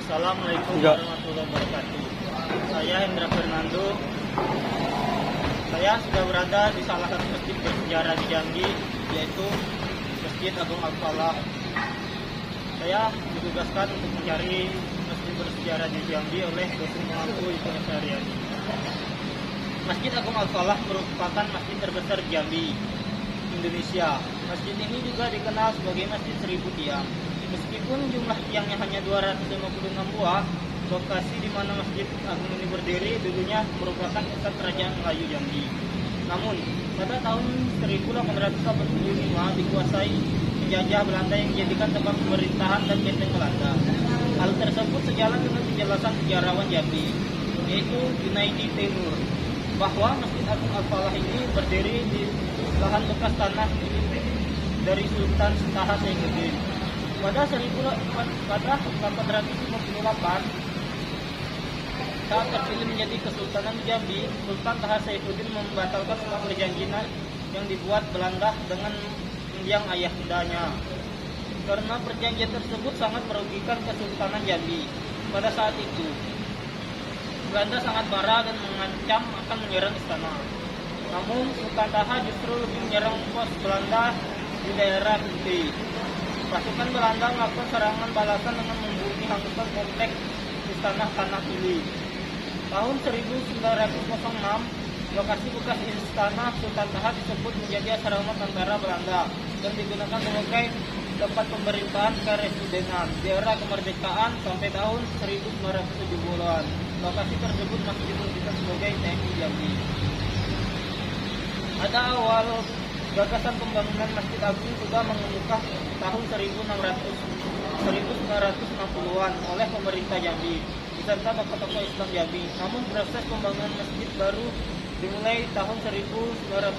Assalamualaikum warahmatullahi wabarakatuh. Saya Hendra Fernando. Saya sudah berada di salah satu masjid bersejarah di Jambi, yaitu Masjid Agung Al-Falah. Saya ditugaskan untuk mencari masjid bersejarah di Jambi oleh dosen mengaku Ibu Syariani. Masjid Agung Al-Falah merupakan masjid terbesar di Jambi, Indonesia. Masjid ini juga dikenal sebagai Masjid 1000 Tiang. Meskipun jumlah tiangnya hanya 256 buah, lokasi di mana Masjid Agung ini berdiri dulunya merupakan pusat kerajaan Melayu Jambi. Namun, pada tahun 1885 dikuasai penjajah Belanda yang dijadikan tempat pemerintahan dan benteng Belanda. Hal tersebut sejalan dengan penjelasan sejarawan Jambi, yaitu Junaidi Temur, bahwa Masjid Agung Al-Falah ini berdiri di lahan bekas tanah dari Sultan Taha Saifuddin. Pada 1858, saat terpilih menjadi Kesultanan Jambi, Sultan Taha Saifuddin membatalkan semua perjanjian yang dibuat Belanda dengan mendiang ayahandanya. Karena perjanjian tersebut sangat merugikan Kesultanan Jambi. Pada saat itu, Belanda sangat marah dan mengancam akan menyerang istana. Namun, Sultan Taha justru lebih menyerang pos Belanda di daerah Kunti. Pasukan Belanda melakukan serangan balasan dengan membunuh hanguskan kompleks istana Tanah Pili. Tahun 1906, lokasi bekas istana Sultan Taha disebut menjadi asrama tentara Belanda dan digunakan sebagai tempat pemerintahan keresidenan di era kemerdekaan sampai tahun 1970-an. Lokasi tersebut masih difungsikan sebagai TNI Jambi. Pada awal gagasan pembangunan Masjid Agung sudah mengemuka tahun 1960-an oleh pemerintah Jambi beserta tokoh-tokoh Islam Jambi. Namun proses pembangunan masjid baru dimulai tahun 1971.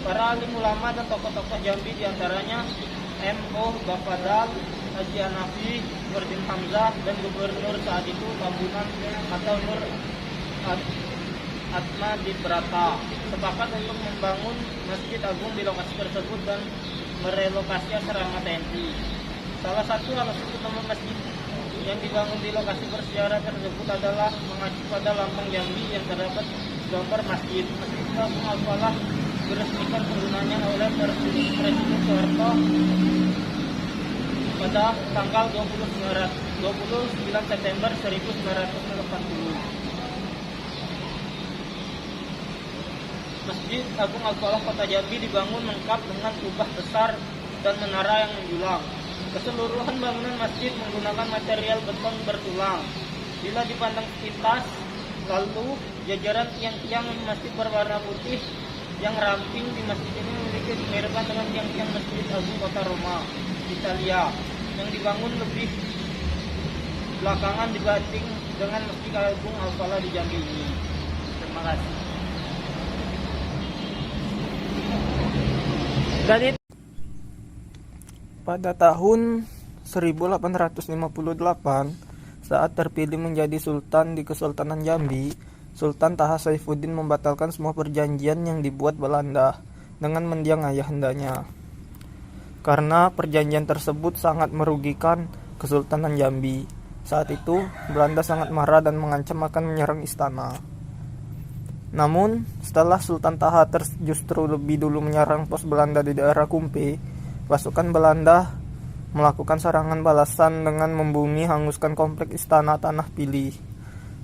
Para alim ulama dan tokoh-tokoh Jambi diantaranya M.O. Bafadal, Haji Hanafi, Nurdin Hamzah, dan Gubernur saat itu Tambunan atau Nur Atma Dibrata sepakat untuk membangun Masjid Agung di lokasi tersebut dan merelokasi asrama TNI. Salah satu alasan utama masjid yang dibangun di lokasi bersejarah tersebut adalah mengacu pada lambang Jambi yang terdapat gambar masjid. Masjid Agung Al-Falah diresmikan penggunanya oleh Presiden Soeharto pada tanggal 29 September 1980. Masjid Agung Al-Falah Kota Jambi dibangun lengkap dengan kubah besar dan menara yang menjulang. Keseluruhan bangunan masjid menggunakan material beton bertulang. Bila dipandang sekilas, lalu jajaran tiang-tiang masjid berwarna putih yang ramping di masjid ini memiliki kemiripan dengan tiang-tiang Masjid Agung Kota Roma, Italia, yang dibangun lebih belakangan dibanding dengan Masjid Agung Al-Falah di Jambi ini. Terima kasih. Pada tahun 1858, saat terpilih menjadi Sultan di Kesultanan Jambi, Sultan Taha Saifuddin membatalkan semua perjanjian yang dibuat Belanda dengan mendiang ayahandanya. Karena perjanjian tersebut sangat merugikan Kesultanan Jambi. Saat itu, Belanda sangat marah dan mengancam akan menyerang istana. Namun, setelah Sultan Taha justru lebih dulu menyerang pos Belanda di daerah Kumpe, pasukan Belanda melakukan serangan balasan dengan membumi hanguskan kompleks istana Tanah Pili.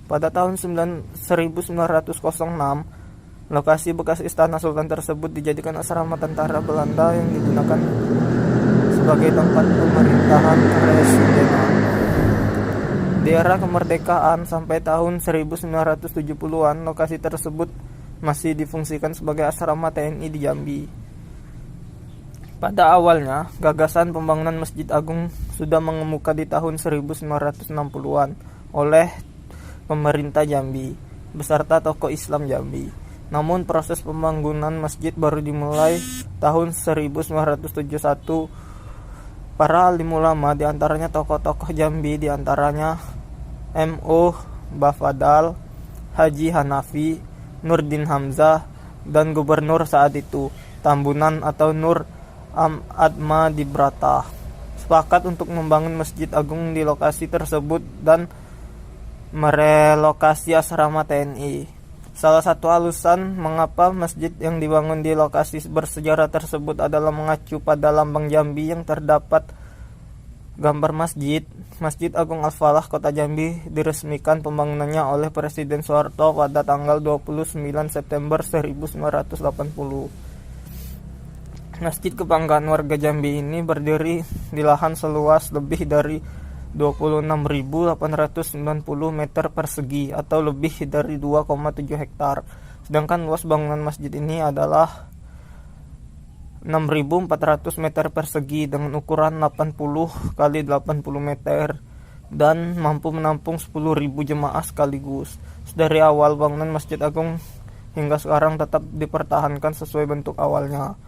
Pada tahun 1906, lokasi bekas istana Sultan tersebut dijadikan asrama tentara Belanda yang digunakan sebagai tempat pemerintahan keresidenan. Di era kemerdekaan sampai tahun 1970-an, lokasi tersebut masih difungsikan sebagai asrama TNI di Jambi. Pada awalnya, gagasan pembangunan Masjid Agung sudah mengemuka di tahun 1960-an oleh pemerintah Jambi beserta tokoh Islam Jambi. Namun proses pembangunan masjid baru dimulai tahun 1971. Para alim ulama diantaranya tokoh-tokoh Jambi diantaranya M.O. Bafadal, Haji Hanafi, Nurdin Hamzah, dan Gubernur saat itu Tambunan atau Nur Atma Dibrata sepakat untuk membangun Masjid Agung di lokasi tersebut dan merelokasi asrama TNI. Salah satu alasan mengapa masjid yang dibangun di lokasi bersejarah tersebut adalah mengacu pada lambang Jambi yang terdapat gambar masjid. Masjid Agung Al-Falah Kota Jambi diresmikan pembangunannya oleh Presiden Soeharto pada tanggal 29 September 1980. Masjid kebanggaan warga Jambi ini berdiri di lahan seluas lebih dari 26.890 meter persegi atau lebih dari 2,7 hektar. Sedangkan luas bangunan masjid ini adalah 6.400 meter persegi dengan ukuran 80 kali 80 meter dan mampu menampung 10.000 jemaah sekaligus. Dari awal bangunan Masjid Agung hingga sekarang tetap dipertahankan sesuai bentuk awalnya.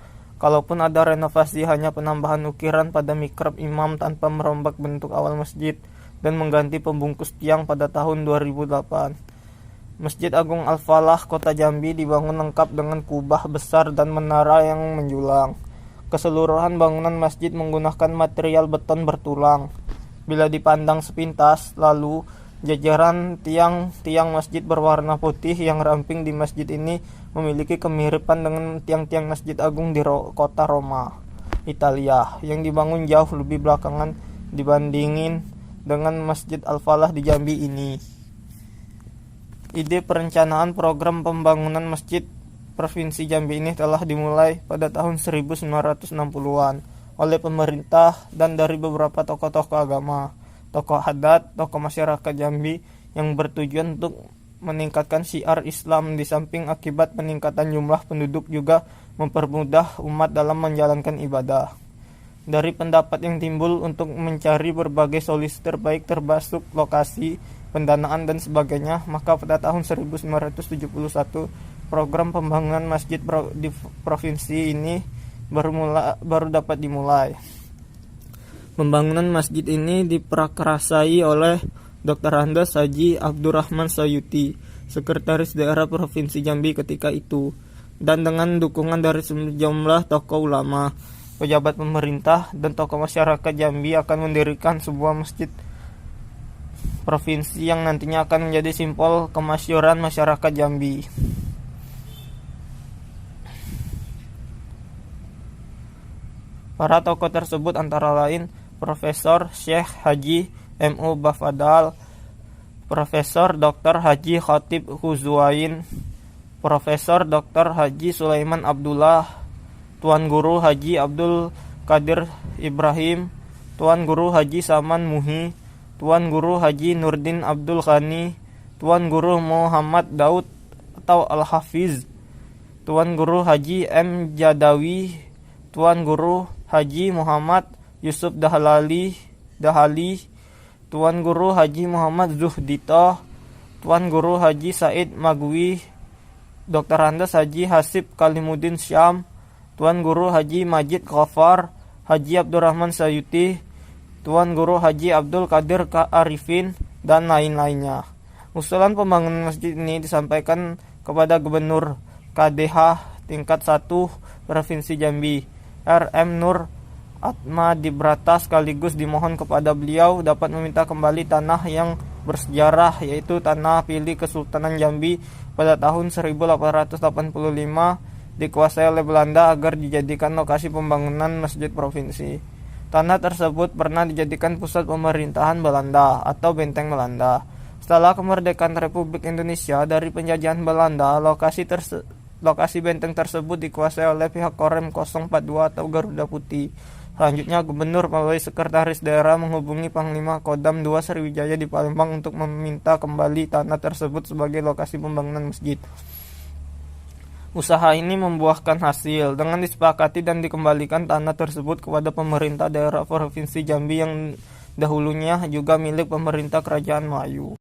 Kalaupun ada renovasi, hanya penambahan ukiran pada mihrab imam tanpa merombak bentuk awal masjid dan mengganti pembungkus tiang pada tahun 2008. Masjid Agung Al-Falah Kota Jambi dibangun lengkap dengan kubah besar dan menara yang menjulang. Keseluruhan bangunan masjid menggunakan material beton bertulang. Bila dipandang sepintas, lalu jajaran tiang-tiang masjid berwarna putih yang ramping di masjid ini memiliki kemiripan dengan tiang-tiang Masjid Agung di kota Roma, Italia, yang dibangun jauh lebih belakangan dibandingin dengan Masjid Al-Falah di Jambi ini. Ide perencanaan program pembangunan masjid Provinsi Jambi ini telah dimulai pada tahun 1960-an oleh pemerintah dan dari beberapa tokoh-tokoh agama, tokoh adat, tokoh masyarakat Jambi yang bertujuan untuk meningkatkan syiar Islam. Di samping akibat peningkatan jumlah penduduk juga mempermudah umat dalam menjalankan ibadah. Dari pendapat yang timbul untuk mencari berbagai solusi terbaik termasuk lokasi, pendanaan dan sebagainya, maka pada tahun 1971 program pembangunan masjid di provinsi ini baru dapat dimulai. Pembangunan masjid ini diprakarsai oleh Dr. Andes Haji Abdurrahman Sayuti, Sekretaris Daerah Provinsi Jambi ketika itu, dan dengan dukungan dari sejumlah tokoh ulama, pejabat pemerintah, dan tokoh masyarakat Jambi akan mendirikan sebuah masjid provinsi yang nantinya akan menjadi simbol kemasyhuran masyarakat Jambi. Para tokoh tersebut antara lain Profesor Syekh Haji M.U. Bafadal, Profesor Dr. Haji Khatib Huzuain, Profesor Dr. Haji Sulaiman Abdullah, Tuan Guru Haji Abdul Qadir Ibrahim, Tuan Guru Haji Saman Muhi, Tuan Guru Haji Nurdin Abdul Ghani, Tuan Guru Muhammad Daud atau Al-Hafiz, Tuan Guru Haji M. Jadawi, Tuan Guru Haji Muhammad Yusuf Dahali, Tuan Guru Haji Muhammad Zuhdito, Tuan Guru Haji Said Magwi, Dr. Andes Haji Hasib Kalimuddin Syam, Tuan Guru Haji Majid Ghaffar, Haji Abdurrahman Sayuti, Tuan Guru Haji Abdul Qadir Arifin, dan lain-lainnya. Usulan pembangunan masjid ini disampaikan kepada Gubernur KDH tingkat 1 Provinsi Jambi, RM Nur Atma Dibrata, sekaligus dimohon kepada beliau dapat meminta kembali tanah yang bersejarah, yaitu tanah pilih Kesultanan Jambi pada tahun 1885 dikuasai oleh Belanda agar dijadikan lokasi pembangunan masjid provinsi. Tanah tersebut pernah dijadikan pusat pemerintahan Belanda atau benteng Belanda. Setelah kemerdekaan Republik Indonesia dari penjajahan Belanda, lokasi benteng tersebut dikuasai oleh pihak Korem 042 atau Garuda Putih. Selanjutnya, Gubernur melalui Sekretaris Daerah menghubungi Panglima Kodam II Sriwijaya di Palembang untuk meminta kembali tanah tersebut sebagai lokasi pembangunan masjid. Usaha ini membuahkan hasil dengan disepakati dan dikembalikan tanah tersebut kepada pemerintah daerah Provinsi Jambi yang dahulunya juga milik pemerintah Kerajaan Melayu.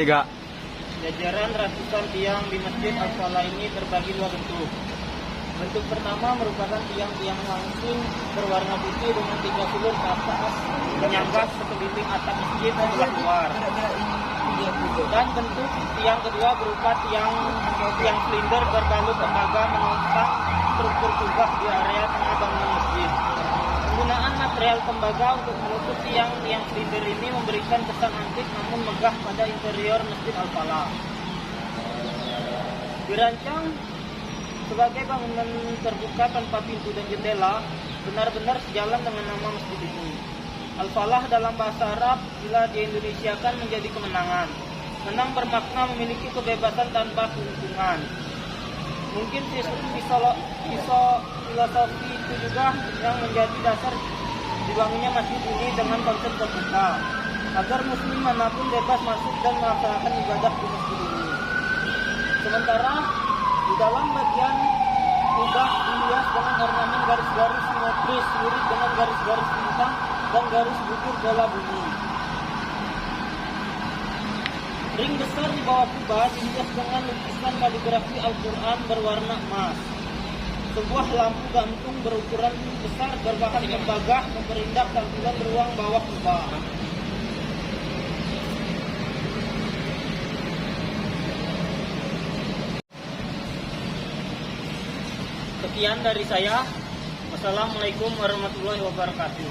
3. Jajaran ratusan tiang di Masjid Al-Falah ini terbagi dua bentuk. Bentuk pertama merupakan tiang-tiang langsung berwarna putih dengan 3 sulur ke atas menyangga sekeliling atap masjid sebelah luar. Dan bentuk tiang kedua berupa tiang silinder berbalut tembaga menopang struktur kubah di area tengah bangunan masjid. Penggunaan material tembaga untuk menutup tiang silinder ini memberikan kesan antik namun megah pada interior Masjid Al-Falah. Dirancang sebagai bangunan terbuka tanpa pintu dan jendela, benar-benar sejalan dengan nama masjid ini. Al-Falah dalam bahasa Arab bila diindonesiakan menjadi kemenangan. Menang bermakna memiliki kebebasan tanpa keuntungan. Mungkin filosofi itu juga yang menjadi dasar dibangunnya masjid ini dengan konsep terbuka, agar muslim manapun bebas masuk dan melaksanakan ibadah di masjid ini. Sementara di dalam bagian kubah dihias dengan ornamen garis-garis simetris mirip dengan garis-garis bintang dan garis butir bola bumi. Ring besar di bawah kubah dihias dengan lukisan kaligrafi Al-Quran berwarna emas. Sebuah lampu gantung berukuran besar berbahan tembaga memperindah tampilan ruang bawah kubah. Sekian dari saya. Wassalamualaikum warahmatullahi wabarakatuh.